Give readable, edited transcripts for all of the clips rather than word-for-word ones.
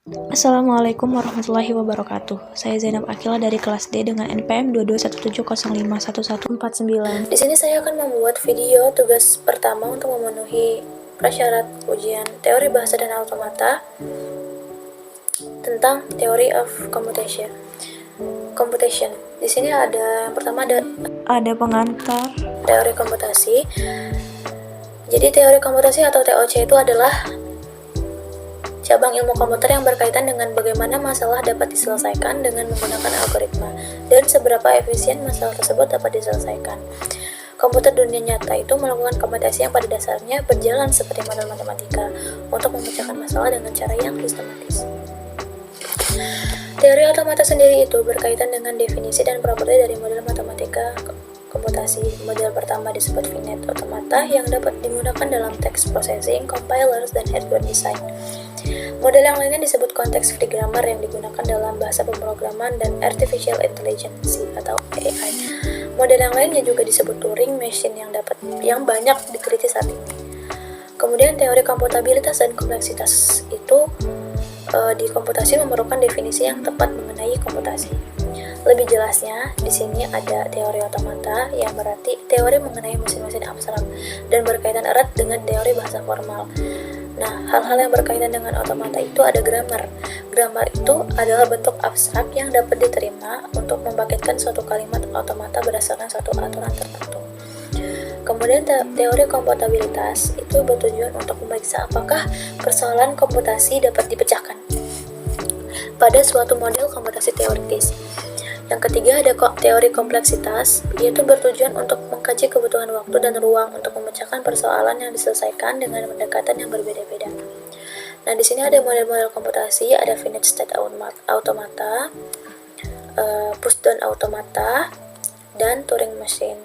Assalamualaikum warahmatullahi wabarakatuh. Saya Zainab Akila dari kelas D dengan NPM 2217051149. Di sini saya akan membuat video tugas pertama untuk memenuhi prasyarat ujian teori bahasa dan automata tentang Theory of Computation. Di sini ada yang pertama ada pengantar teori komputasi. Jadi teori komputasi atau TOC itu adalah cabang ilmu komputer yang berkaitan dengan bagaimana masalah dapat diselesaikan dengan menggunakan algoritma dan seberapa efisien masalah tersebut dapat diselesaikan. Komputer dunia nyata itu melakukan komputasi yang pada dasarnya berjalan seperti model matematika untuk memecahkan masalah dengan cara yang sistematis. Teori otomata sendiri itu berkaitan dengan definisi dan properti dari model matematika komputasi. Model pertama disebut finite automata yang dapat digunakan dalam text processing, compilers, dan hardware design. Model yang lainnya disebut context-free grammar yang digunakan dalam bahasa pemrograman dan artificial intelligence atau AI. Model yang lainnya juga disebut Turing machine yang banyak diteliti saat ini. Kemudian teori komputabilitas dan kompleksitas itu di komputasi memerlukan definisi yang tepat mengenai komputasi. Lebih jelasnya, di sini ada teori otomata yang berarti teori mengenai mesin-mesin abstrak dan berkaitan erat dengan teori bahasa formal. Nah, hal-hal yang berkaitan dengan otomata itu ada grammar. Grammar itu adalah bentuk abstrak yang dapat diterima untuk membangkitkan suatu kalimat otomata berdasarkan suatu aturan tertentu. Kemudian teori komputabilitas itu bertujuan untuk memeriksa apakah persoalan komputasi dapat dipecahkan pada suatu model komputasi teoritis. Yang ketiga ada teori kompleksitas, yaitu bertujuan untuk mengkaji kebutuhan waktu dan ruang untuk memecahkan persoalan yang diselesaikan dengan pendekatan yang berbeda-beda. Nah, di sini ada model-model komputasi, ada finite state automata, pushdown automata, dan Turing machine.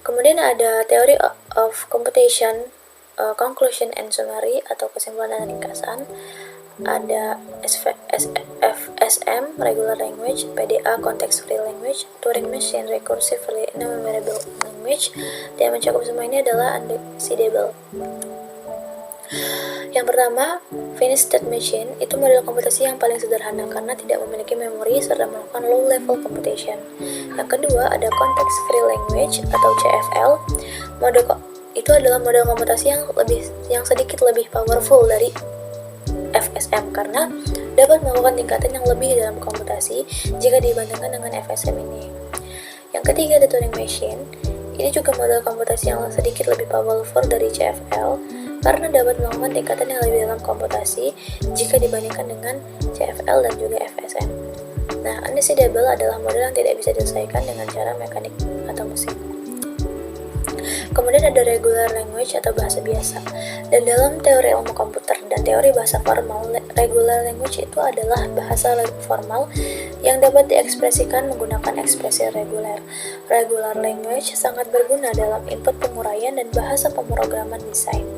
Kemudian ada theory of computation, conclusion and summary atau kesimpulan dan ringkasan. Ada FSM, regular language, PDA, context free language, Turing machine, recursively enumerable language, dan yang mencakup semua ini adalah undecidable. Yang pertama, finite state machine itu model komputasi yang paling sederhana karena tidak memiliki memori serta melakukan low level computation. Yang kedua, ada context free language atau CFL. Itu adalah model komputasi yang sedikit lebih powerful dari FSM karena dapat melakukan tingkatan yang lebih dalam komputasi jika dibandingkan dengan FSM ini. Yang ketiga ada Turing machine. Ini juga model komputasi yang sedikit lebih powerful dari CFL karena dapat melakukan tingkatan yang lebih dalam komputasi jika dibandingkan dengan CFL dan juga FSM. Nah, undecidable adalah model yang tidak bisa diselesaikan dengan cara mekanik atau mesin. Kemudian ada regular language atau bahasa biasa. Dan dalam teori ilmu komputer dan teori bahasa formal, regular language itu adalah bahasa formal yang dapat diekspresikan menggunakan ekspresi reguler. Regular language sangat berguna dalam input penguraian dan bahasa pemrograman desain.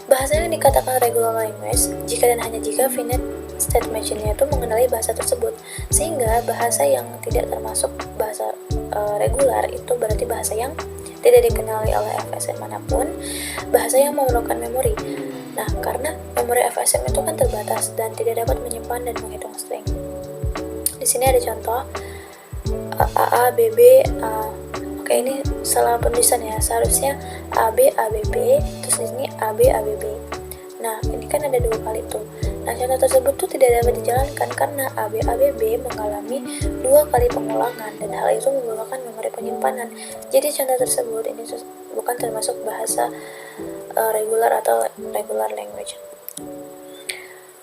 Bahasa yang dikatakan regular language jika dan hanya jika finite state machine-nya itu mengenali bahasa tersebut, sehingga bahasa yang tidak termasuk bahasa regular itu berarti bahasa yang tidak dikenali oleh FSM manapun, bahasa yang memerlukan memori. Nah, karena memori FSM itu kan terbatas dan tidak dapat menyimpan dan menghitung string. Di sini ada contoh A, B, B, oke, ini salah penulisan ya, seharusnya AB, ABB, terus di sini AB, ABB. Nah, ini kan ada dua kali tuh. Nah, contoh tersebut tuh tidak dapat dijalankan karena AB, ABB mengalami dua kali pengulangan dan hal itu memerlukan memori penyimpanan. Jadi contoh tersebut ini bukan termasuk bahasa regular atau regular language.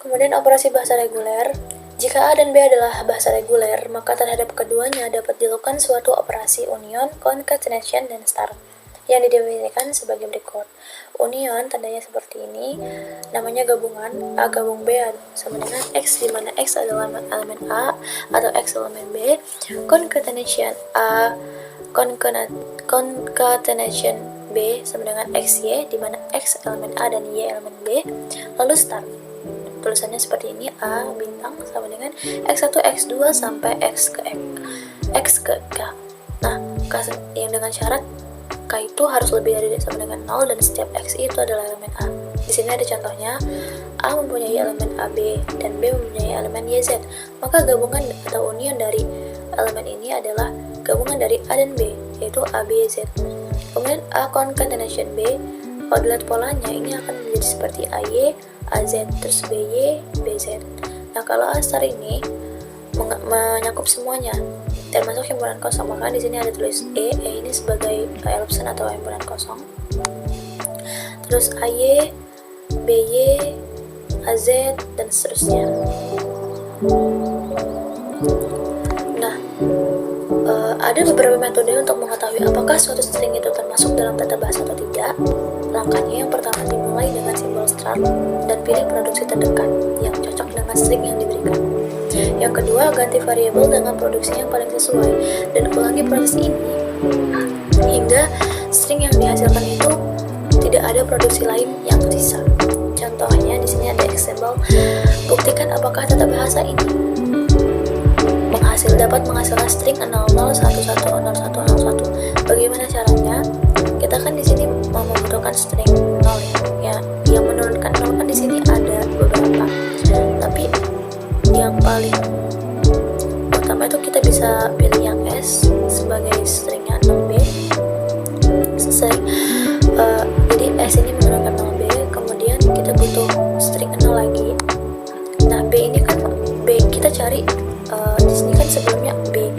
Kemudian operasi bahasa reguler. Jika A dan B adalah bahasa reguler, maka terhadap keduanya dapat dilakukan suatu operasi union, concatenation, dan start yang didefinisikan sebagai berikut. Union tandanya seperti ini, namanya gabungan A gabung B sama dengan X, di mana X adalah elemen A atau X elemen B. Concatenation A concatenation B sama dengan XY, di mana X elemen A dan Y elemen B. Lalu start, tulisannya seperti ini, A bintang sama dengan X1, X2 sampai X ke K. Nah, yang dengan syarat K itu harus lebih dari sama dengan 0 dan setiap X itu adalah elemen A. Di sini ada contohnya, A mempunyai elemen AB dan B mempunyai elemen YZ. Maka gabungan atau union dari elemen ini adalah gabungan dari A dan B, yaitu A, B, Z. Kemudian A concatenation B, kalau dilihat polanya ini akan menjadi seperti AY, AZ, terus BY, BZ. Nah, kalau A star ini menyakup semuanya, termasuk himpunan kosong, maka di sini ada tulis E ini sebagai elipson atau himpunan kosong. Terus AY, BY, AZ, dan seterusnya. Nah, ada beberapa metode untuk mengetahui apakah suatu string itu termasuk dalam tata bahasa atau tidak. Langkahnya yang pertama dimulai dengan simbol start dan pilih produksi terdekat yang cocok dengan string yang diberikan. Yang kedua, ganti variabel dengan produksi yang paling sesuai dan ulangi proses ini hingga string yang dihasilkan itu tidak ada produksi lain yang tersisa. Contohnya di sini ada example, buktikan apakah tata bahasa ini dapat menghasilkan string 00110101. Bagaimana caranya? Kita kan di sini membutuhkan string 0 ya. Yang menurunkan 0 kan di sini ada beberapa. Tapi yang paling utama itu kita bisa pilih yang S sebagai stringnya 0B. Jadi S ini menurunkan 0B, kemudian kita butuh string 0 lagi. Nah, B ini kan B kita cari di sini kan sebelumnya B.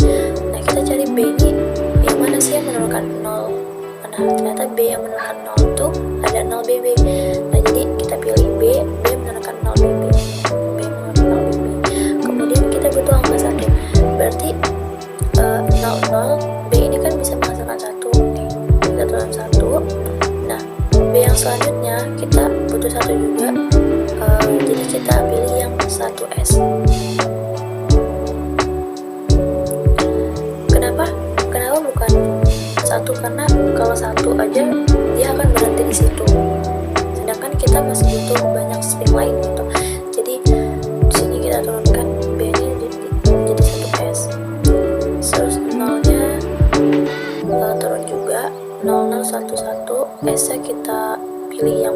Nah, kita cari B ini yang mana sih yang menurunkan 0. Nah, ternyata B yang menurunkan 0 itu ada 0BB. Nah, jadi kita pilih B menurunkan 0BB. B menurunkan 0BB. Kemudian kita butuh angka 1. Berarti 00 B ini kan bisa menghasilkan 1 nih. Kita tulis 1. Nah, B yang selanjutnya kita butuh 1 juga. Jadi kita pilih yang 1S. Kenapa bukan 1? Karena kalau 1 aja dia akan berhenti di situ. Sedangkan kita masih butuh banyak string lain gitu. Jadi di sini kita turunkan B-nya jadi 1S. Terus 0-nya turun juga 0011. S-nya kita pilih yang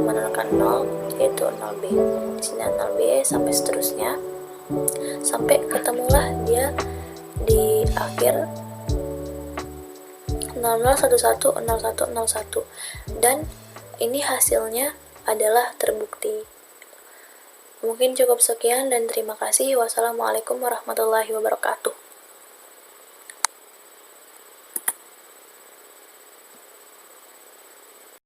menurunkan 0 yaitu 0B. Di sini 0B sampai seterusnya. Sampai ketemulah dia di akhir 00110101 dan ini hasilnya adalah terbukti. Mungkin cukup sekian dan terima kasih. Wassalamualaikum warahmatullahi wabarakatuh.